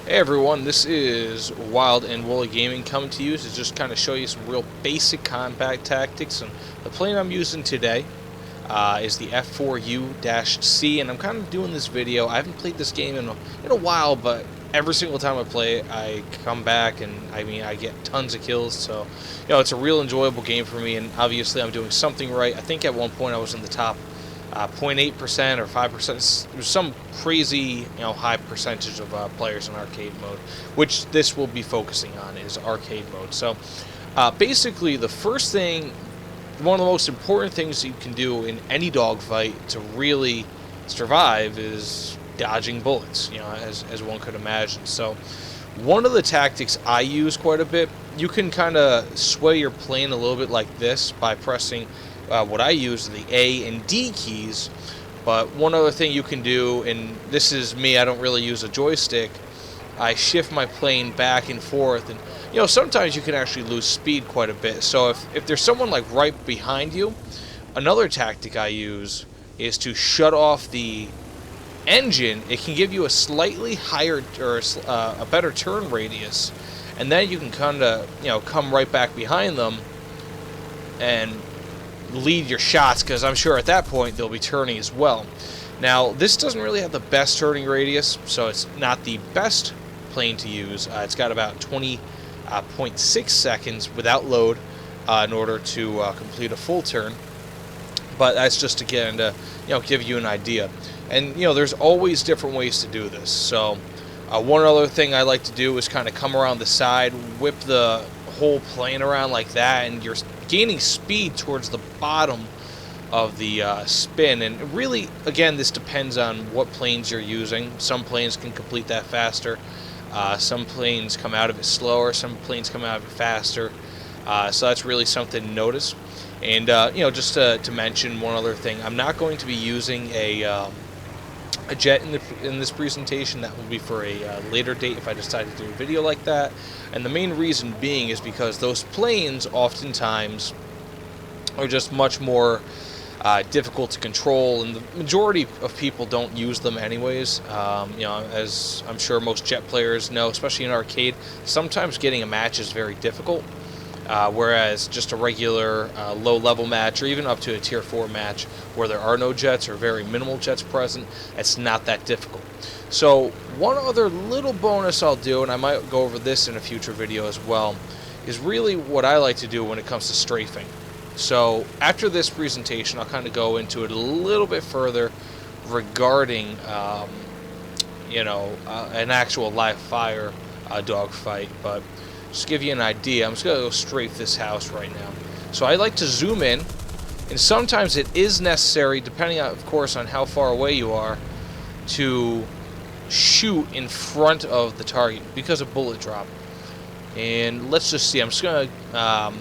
Hey everyone, this is Wild and Woolly Gaming coming to you to just kind of show you some real basic combat tactics. And the plane I'm using today is the F4U-C, and I'm kind of doing this video. I haven't played this game in a while, but every single time I play it, I come back and I get tons of kills. So, it's a real enjoyable game for me, and obviously I'm doing something right. I think at one point I was in the top 0.8% or 5%. There's some crazy, high percentage of players in arcade mode, which this will be focusing on is arcade mode. So, basically, the first thing, one of the most important things you can do in any dogfight to really survive is dodging bullets. As one could imagine. So, one of the tactics I use quite a bit, you can kind of sway your plane a little bit like this by pressing what I use, the A and D keys. But one other thing you can do, and this is me, I don't really use a joystick, I shift my plane back and forth, and sometimes you can actually lose speed quite a bit. So if there's someone like right behind you, another tactic I use is to shut off the engine. It can give you a slightly higher or a better turn radius, and then you can kind of come right back behind them and lead your shots, because I'm sure at that point they'll be turning as well. Now, this doesn't really have the best turning radius, so it's not the best plane to use. It's got about 20.6 seconds without load in order to complete a full turn. But that's just again to give you an idea. And there's always different ways to do this. So one other thing I like to do is kind of come around the side, whip the whole plane around like that, and you're gaining speed towards the bottom of the spin. And really, again, this depends on what planes you're using. Some planes can complete that faster. Some planes come out of it slower. Some planes come out of it faster. So that's really something to notice. And just to mention one other thing, I'm not going to be using a jet in this presentation. That will be for a later date if I decide to do a video like that. And the main reason being is because those planes oftentimes are just much more difficult to control, and the majority of people don't use them anyways. As I'm sure most jet players know, especially in arcade, sometimes getting a match is very difficult. Whereas just a regular low-level match, or even up to a Tier 4 match where there are no jets or very minimal jets present, it's not that difficult. So one other little bonus I'll do, and I might go over this in a future video as well, is really what I like to do when it comes to strafing. So after this presentation, I'll kind of go into it a little bit further regarding an actual live fire dogfight, but just to give you an idea, I'm just going to go strafe this house right now. So I like to zoom in, and sometimes it is necessary, depending on, of course, on how far away you are, to shoot in front of the target because of bullet drop. And let's just see, I'm just going to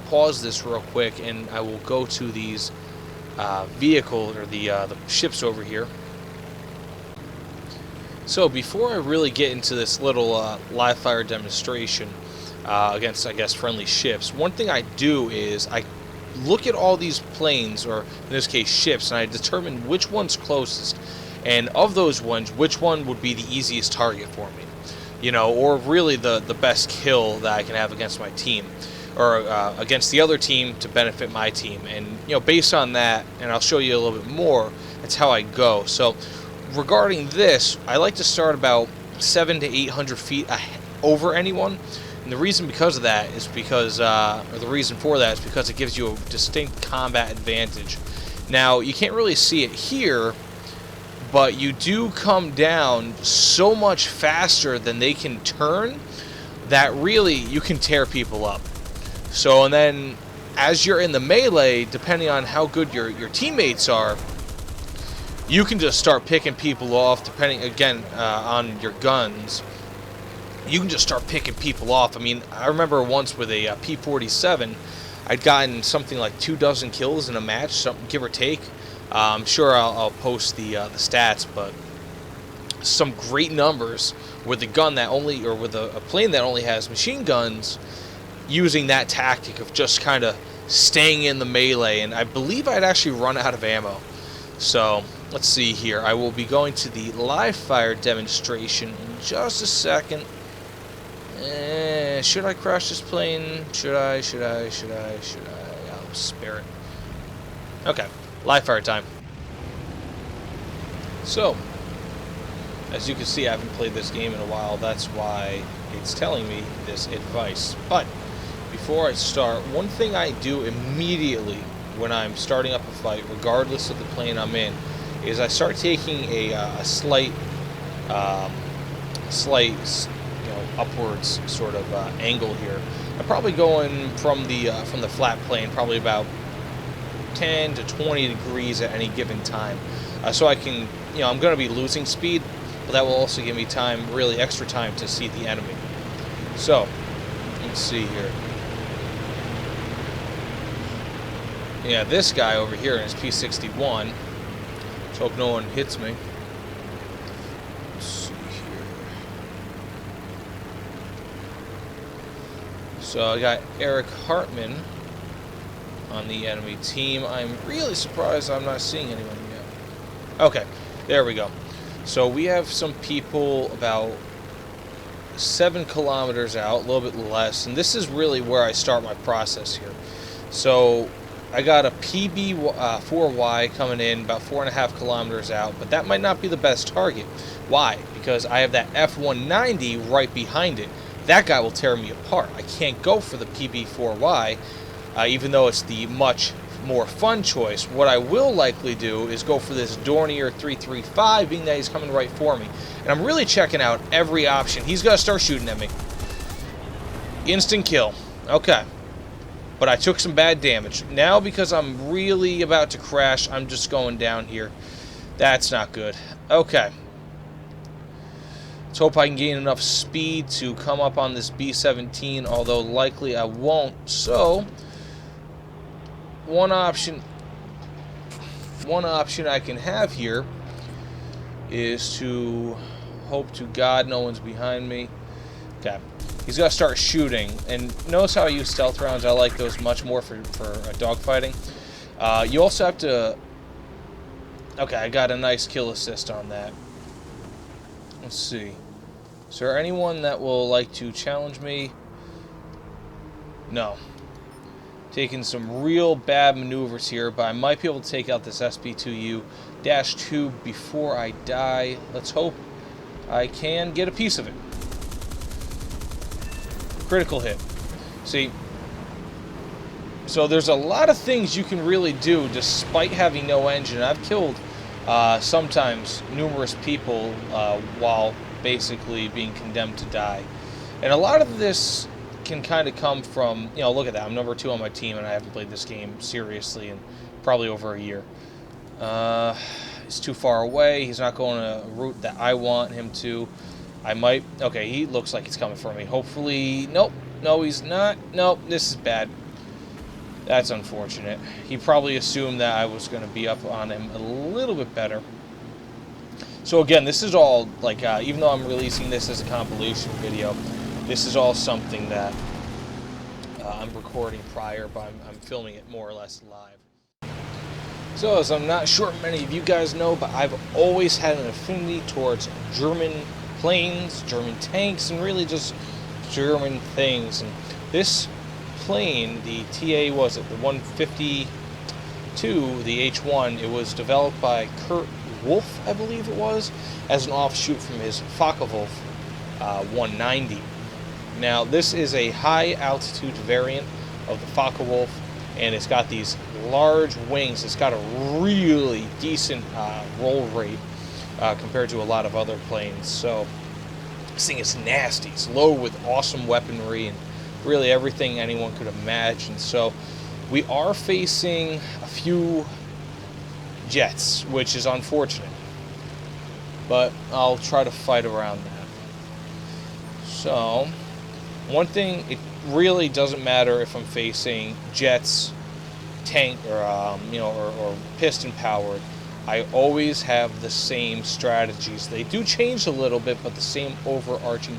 pause this real quick, and I will go to these vehicles, or the ships over here. So before I really get into this little live fire demonstration against, I guess, friendly ships, one thing I do is I look at all these planes, or in this case ships, and I determine which one's closest, and of those ones, which one would be the easiest target for me, or really the best kill that I can have against my team, or against the other team to benefit my team. And based on that, and I'll show you a little bit more, that's how I go. So regarding this, I like to start about 700 to 800 feet over anyone, and the reason because of that is because, or the reason for that is because it gives you a distinct combat advantage. Now, you can't really see it here, but you do come down so much faster than they can turn that really you can tear people up. So, and then as you're in the melee, depending on how good your teammates are, you can just start picking people off, depending, again, on your guns. You can just start picking people off. I mean, I remember once with a P-47, I'd gotten something like 24 kills in a match, something give or take. I'm sure I'll post the stats, but some great numbers with a gun that only, or with a plane that only has machine guns, using that tactic of just kind of staying in the melee. And I believe I'd actually run out of ammo. So let's see here. I will be going to the live fire demonstration in just a second. Should I crash this plane? Should I? I'll spare it. Okay, live fire time. So, as you can see, I haven't played this game in a while. That's why it's telling me this advice. But before I start, one thing I do immediately when I'm starting up a fight, regardless of the plane I'm in, is I start taking a slight, upwards sort of angle here. I'm probably going from the flat plane, probably about 10 to 20 degrees at any given time, so I can, I'm going to be losing speed, but that will also give me time, really extra time, to see the enemy. So let's see here. Yeah, this guy over here in his P-61. Let's hope no one hits me. Let's see here. So I got Eric Hartman on the enemy team. I'm really surprised I'm not seeing anyone yet. Okay, there we go. So we have some people about 7 kilometers out, a little bit less, and this is really where I start my process here. So I got a PB4Y coming in about 4.5 kilometers out, but that might not be the best target. Why? Because I have that F190 right behind it. That guy will tear me apart. I can't go for the PB4Y, even though it's the much more fun choice. What I will likely do is go for this Dornier 335, being that he's coming right for me. And I'm really checking out every option. He's got to start shooting at me. Instant kill. Okay. But I took some bad damage. Now, because I'm really about to crash, I'm just going down here. That's not good. Okay. Let's hope I can gain enough speed to come up on this B-17, although likely I won't. So, one option I can have here is to hope to God no one's behind me. Okay. He's got to start shooting. And notice how I use stealth rounds. I like those much more for dogfighting. You also have to... Okay, I got a nice kill assist on that. Let's see. Is there anyone that will like to challenge me? No. Taking some real bad maneuvers here, but I might be able to take out this SP2U-2 before I die. Let's hope I can get a piece of it. Critical hit. See, so there's a lot of things you can really do despite having no engine. I've killed sometimes numerous people while basically being condemned to die. And a lot of this can kind of come from, look at that. I'm number 2 on my team, and I haven't played this game seriously in probably over a year. He's too far away. He's not going a route that I want him to. I might... Okay, he looks like he's coming for me. Hopefully... Nope. No, he's not. Nope, this is bad. That's unfortunate. He probably assumed that I was going to be up on him a little bit better. So again, this is all, like, even though I'm releasing this as a compilation video, this is all something that I'm recording prior, but I'm filming it more or less live. So, as I'm not sure many of you guys know, but I've always had an affinity towards German planes, German tanks, and really just German things. And this plane, the TA, was it the 152, the H1, it was developed by Kurt Wolf, I believe it was, as an offshoot from his Focke-Wulf 190. Now, this is a high altitude variant of the Focke-Wulf, and it's got these large wings. It's got a really decent roll rate compared to a lot of other planes. So this thing is nasty. It's loaded with awesome weaponry and really everything anyone could imagine. So we are facing a few jets, which is unfortunate, but I'll try to fight around that. So one thing, it really doesn't matter if I'm facing jets, tank, or or piston powered. I always have the same strategies. They do change a little bit, but the same overarching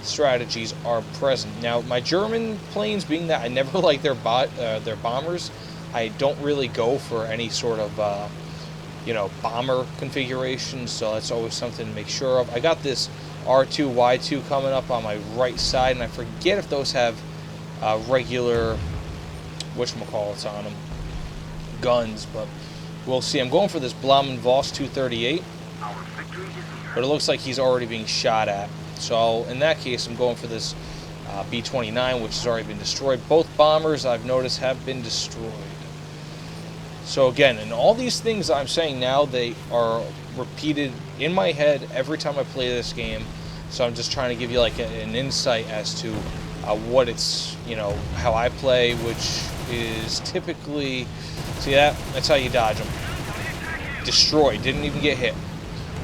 strategies are present. Now, my German planes, being that I never like their bombers, I don't really go for any sort of bomber configurations, so that's always something to make sure of. I got this R2, Y2 coming up on my right side, and I forget if those have regular, whatchamacallits on them, guns, but we'll see. I'm going for this Blaumann Voss 238, but it looks like he's already being shot at. So in that case, I'm going for this B-29, which has already been destroyed. Both bombers, I've noticed, have been destroyed. So again, and all these things I'm saying now, they are repeated in my head every time I play this game. So I'm just trying to give you like an insight as to what it's, how I play, which is typically, see that? That's how you dodge them. Destroyed, didn't even get hit.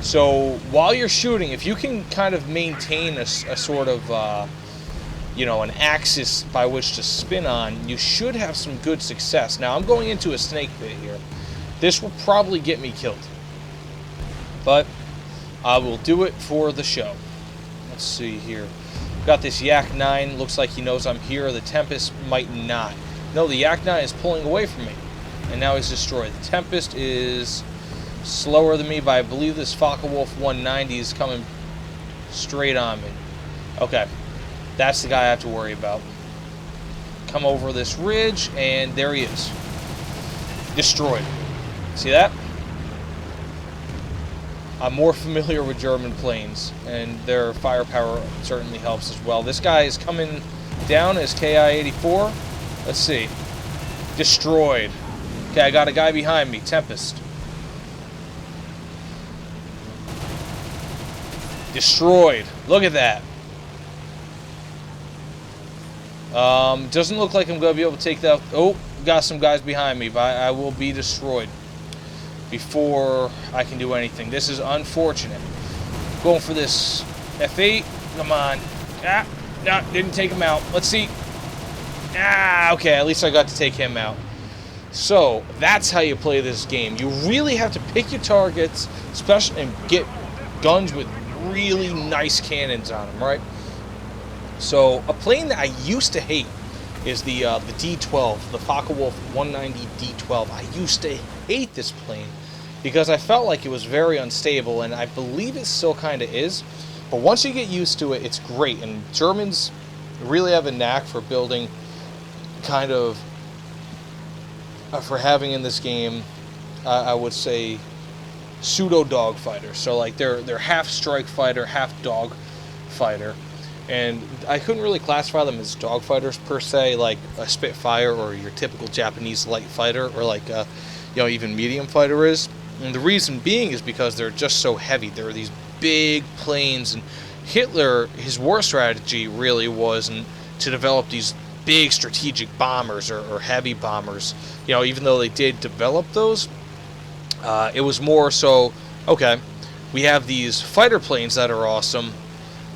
So while you're shooting, if you can kind of maintain a sort of, an axis by which to spin on, you should have some good success. Now, I'm going into a snake pit here. This will probably get me killed, but I will do it for the show. Let's see here. Got this Yak 9. Looks like he knows I'm here. The Tempest might not. No, the Yak 9 is pulling away from me, and now he's destroyed. The Tempest is slower than me, but I believe this Focke-Wulf 190 is coming straight on me. Okay. That's the guy I have to worry about. Come over this ridge, and there he is. Destroyed. See that? I'm more familiar with German planes, and their firepower certainly helps as well. This guy is coming down as KI-84. Let's see. Destroyed. Okay, I got a guy behind me. Tempest. Destroyed. Look at that. Doesn't look like I'm going to be able to take that. Oh, got some guys behind me, but I will be destroyed before I can do anything. This is unfortunate. Going for this F8. Come on. Ah, no, didn't take him out. Let's see. Ah, okay, at least I got to take him out. So, that's how you play this game. You really have to pick your targets, especially, and get guns with really nice cannons on them, right? So, a plane that I used to hate is the D-12, the Focke-Wulf 190 D-12. I used to hate this plane because I felt like it was very unstable, and I believe it still kind of is. But once you get used to it, it's great. And Germans really have a knack for building kind of, for having in this game, I would say, pseudo dogfighter. So like they're half strike fighter, half dog fighter. And I couldn't really classify them as dogfighters per se, like a Spitfire or your typical Japanese light fighter, or like even medium fighter is. And the reason being is because they're just so heavy. There are these big planes, and Hitler, his war strategy really wasn't to develop these big strategic bombers or heavy bombers. Even though they did develop those, it was more so, okay, we have these fighter planes that are awesome.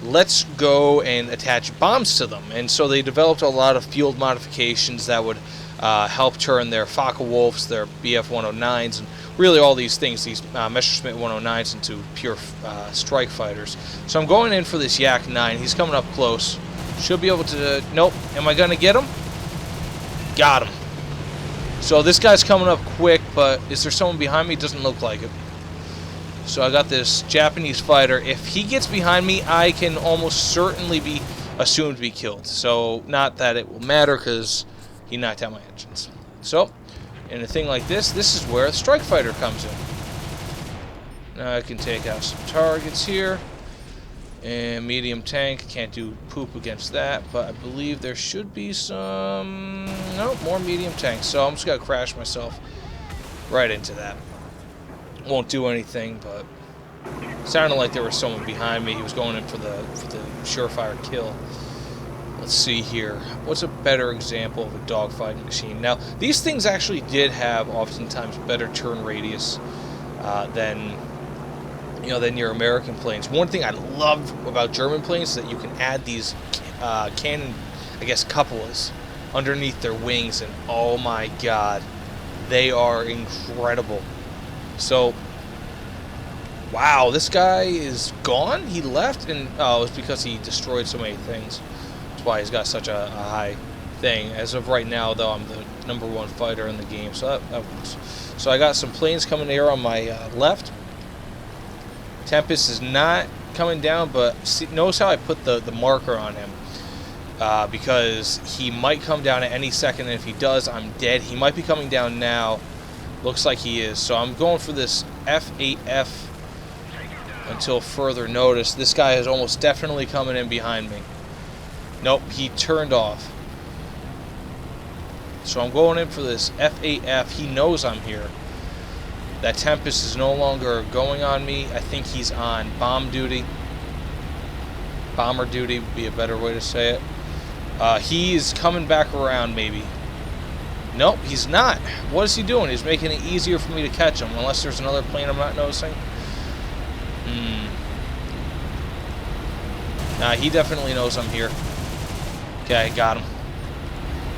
Let's go and attach bombs to them. And so they developed a lot of field modifications that would help turn their Focke-Wulfs, their Bf-109s, and really all these things, these Messerschmitt 109s, into pure strike fighters. So I'm going in for this Yak 9. He's coming up close. Should be able to... Nope. Am I going to get him? Got him. So this guy's coming up quick, but is there someone behind me? Doesn't look like it. So I got this Japanese fighter. If he gets behind me, I can almost certainly be assumed to be killed. So not that it will matter, because he knocked out my engines. So in a thing like this is where the strike fighter comes in. Now I can take out some targets here. And medium tank, can't do poop against that, but I believe there should be some... Nope, more medium tanks. So I'm just going to crash myself right into that. Won't do anything, but it sounded like there was someone behind me. He was going in for the surefire kill. Let's see here. What's a better example of a dogfighting machine? Now, these things actually did have oftentimes better turn radius than your American planes. One thing I love about German planes is that you can add these cannon, I guess, cupolas underneath their wings, and oh my god, they are incredible. So, wow, this guy is gone? He left? And oh, it's because he destroyed so many things. That's why he's got such a high thing. As of right now, though, I'm the #1 fighter in the game, so that works. So I got some planes coming here on my left. Tempest is not coming down, but see, notice how I put the marker on him. Because he might come down at any second, and if he does, I'm dead. He might be coming down now. Looks like he is. So I'm going for this F8F until further notice. This guy is almost definitely coming in behind me. Nope, he turned off. So I'm going in for this F8F. He knows I'm here. That Tempest is no longer going on me. I think he's on bomb duty. Bomber duty would be a better way to say it. He's coming back around, maybe. Nope, he's not. What is he doing? He's making it easier for me to catch him, unless there's another plane I'm not noticing. Nah, he definitely knows I'm here. Okay, I got him.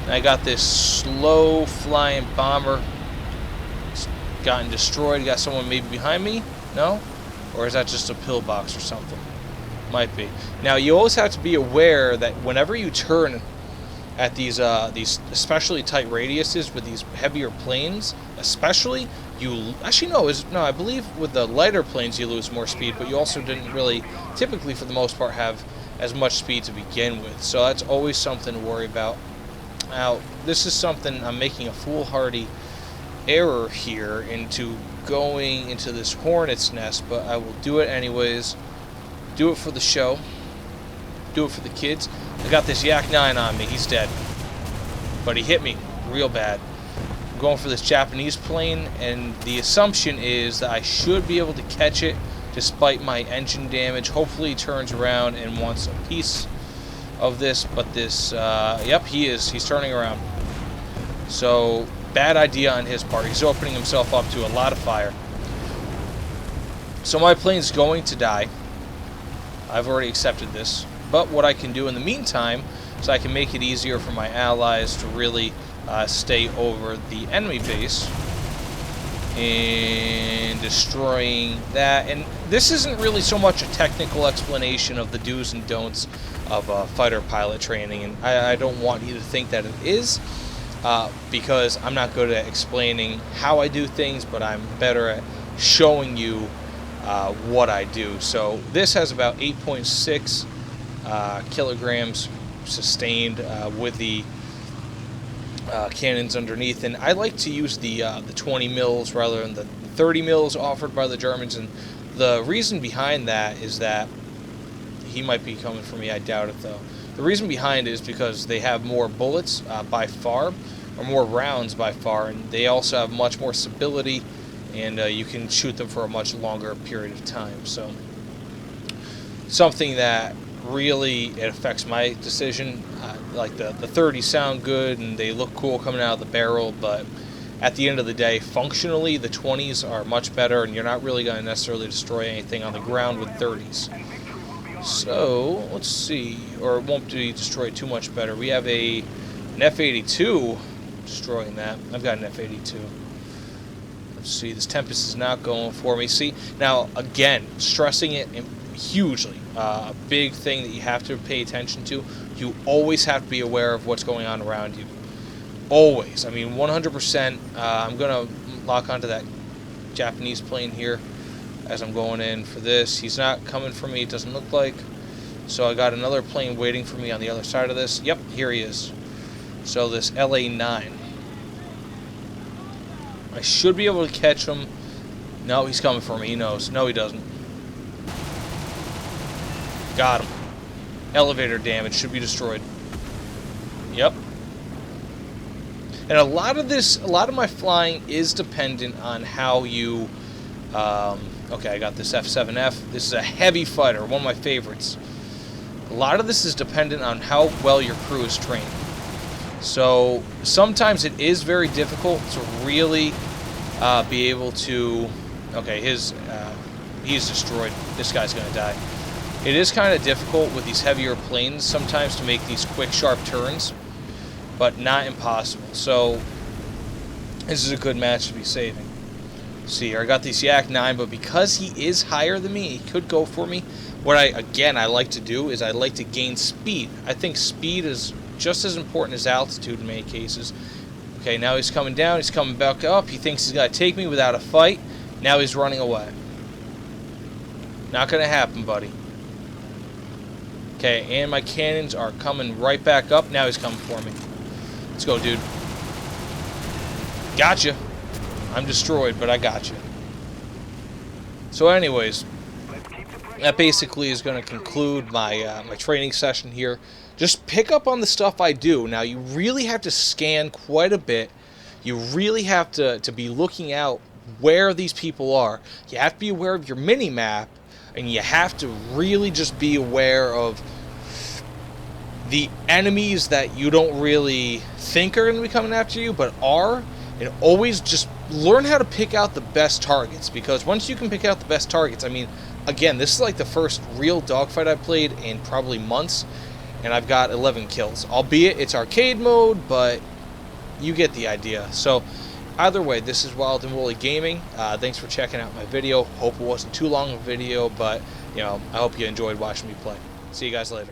I got this slow flying bomber. It's gotten destroyed. Got someone maybe behind me? No? Or is that just a pillbox or something? Might be. Now, you always have to be aware that whenever you turn at these especially tight radiuses with these heavier planes, especially, you actually no, I believe with the lighter planes you lose more speed, but you also didn't really, typically for the most part, have as much speed to begin with. So that's always something to worry about. Now, this is something I'm making a foolhardy error here into going into this hornet's nest, but I will do it anyways. Do it for the show. Do it for the kids. I got this Yak 9 on me. He's dead. But he hit me real bad. I'm going for this Japanese plane, and the assumption is that I should be able to catch it despite my engine damage. Hopefully he turns around and wants a piece of this, but this, yep, he is. He's turning around. So, bad idea on his part. He's opening himself up to a lot of fire. So my plane's going to die. I've already accepted this. But what I can do in the meantime is I can make it easier for my allies to really stay over the enemy base and destroying that. And this isn't really so much a technical explanation of the do's and don'ts of fighter pilot training, and I don't want you to think that it is, because I'm not good at explaining how I do things, but I'm better at showing you what I do. So this has about 8.6 kilograms sustained with the cannons underneath, and I like to use the 20 mils rather than the 30 mils offered by the Germans. And the reason behind that is that he might be coming for me. I doubt it though. The reason behind it is because they have more bullets by far, or more rounds by far, and they also have much more stability, and you can shoot them for a much longer period of time. So something that really it affects my decision. Like the 30s sound good and they look cool coming out of the barrel, but at the end of the day, functionally, the 20s are much better, and you're not really going to necessarily destroy anything on the ground with 30s. So, let's see. Or it won't be destroyed too much better. We have an F-82 destroying that. I've got an F-82. Let's see. This Tempest is not going for me. See, now, again, stressing it hugely. A big thing that you have to pay attention to. You always have to be aware of what's going on around you. Always. I mean, 100%. I'm going to lock onto that Japanese plane here as I'm going in for this. He's not coming for me, it doesn't look like. So I got another plane waiting for me on the other side of this. Yep, here he is. So this LA-9. I should be able to catch him. No, he's coming for me. He knows. No, he doesn't. Got him. Elevator damage. Should be destroyed. Yep. And a lot of my flying is dependent on how you... okay, I got this F-7F. This is a heavy fighter, one of my favorites. A lot of this is dependent on how well your crew is trained. So sometimes it is very difficult to really be able to... Okay, he's destroyed. This guy's going to die. It is kind of difficult with these heavier planes sometimes to make these quick, sharp turns, but not impossible. So this is a good match to be saving. See here, I got this Yak 9, but because he is higher than me, he could go for me. What I like to do is I like to gain speed. I think speed is just as important as altitude in many cases, Okay, now he's coming down. He's coming back up. He thinks he's going to take me without a fight. Now he's running away. Not going to happen, buddy. Okay, and my cannons are coming right back up. Now he's coming for me. Let's go, dude. Gotcha. I'm destroyed, but I got you. So anyways, that basically is going to conclude my my training session here. Just pick up on the stuff I do. Now, you really have to scan quite a bit. You really have to be looking out where these people are. You have to be aware of your mini-map, and you have to really just be aware of the enemies that you don't really think are going to be coming after you, but are. And always just learn how to pick out the best targets, because once you can pick out the best targets, I mean, again, this is like the first real dogfight I've played in probably months, and I've got 11 kills. Albeit it's arcade mode, but you get the idea. So either way, this is Wild and Woolly Gaming. Thanks for checking out my video. Hope it wasn't too long a video, but you know, I hope you enjoyed watching me play. See you guys later.